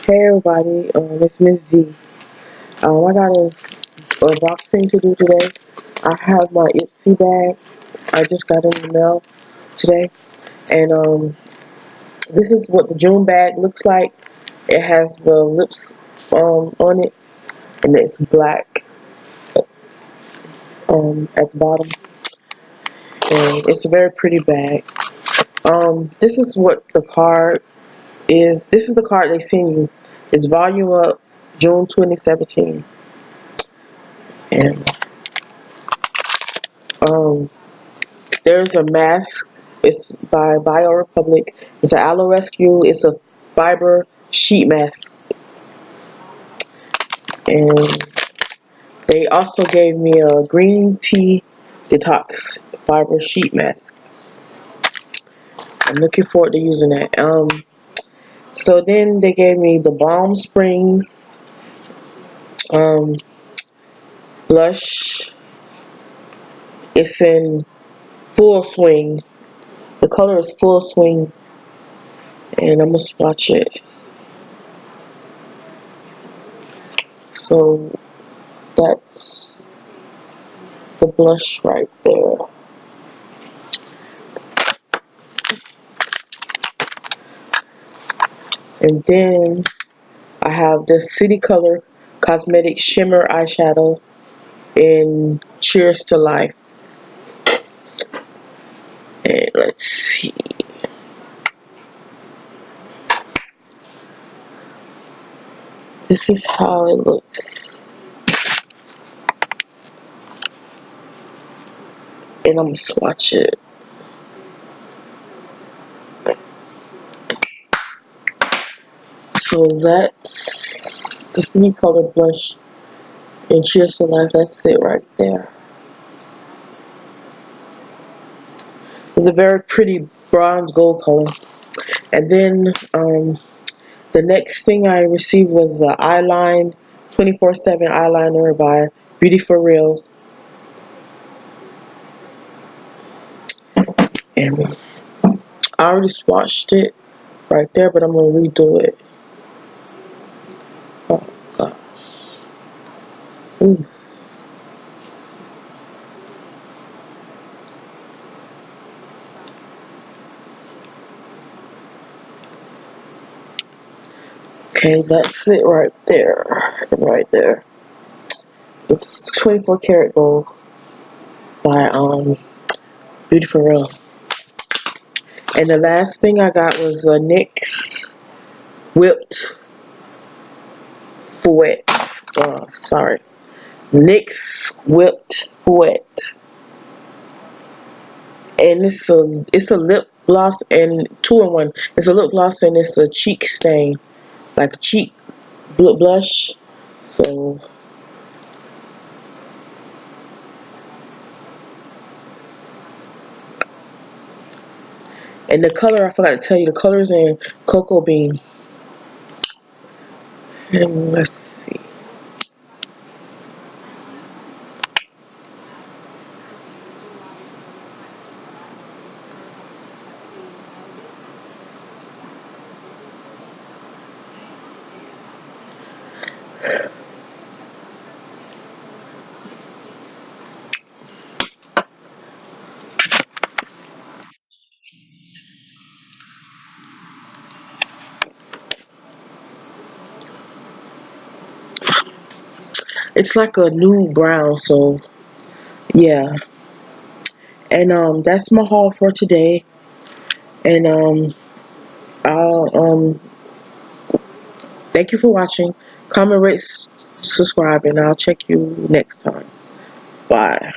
Hey everybody, it's Miss D. I got a unboxing to do today. I have my Ipsy bag. I just got in the mail today, and this is what the June bag looks like. It has the lips on it, and it's black at the bottom, and it's a very pretty bag. This is what the card is. This is the card they send you. It's volume up, June 2017, and there's a mask. It's by Bio Republic. It's an Aloe Rescue. It's a fiber sheet mask. And they also gave me a green tea detox fiber sheet mask. I'm looking forward to using that. So then they gave me the Balm Springs blush. It's in full swing. The color is full swing. And I'm going to swatch it. So that's the blush right there. And then I have the City Color Cosmetic Shimmer Eyeshadow in Cheers to Life. And let's see. This is how it looks. And I'm going to swatch it. So that's the City Color blush in Cheers to Life. That's it right there. It's a very pretty bronze gold color. And then the next thing I received was the Eyeline 24/7 eyeliner by Beauty For Real. And I already swatched it right there, but I'm going to redo it. Oh gosh. Ooh. Okay, that's it right there. Right there. It's 24 karat gold by Beauty For Real. And the last thing I got was a NYX whipped fouet. Sorry. NYX whipped fouet. And it's a lip gloss and 2-in-1. It's a lip gloss and it's a cheek stain, like a cheek blush. So and the color, I forgot to tell you, the color's in Cocoa Bean. And let's see. It's like a nude brown, so yeah. And that's my haul for today. And I'll thank you for watching. Comment, rate, subscribe, and I'll check you next time. Bye.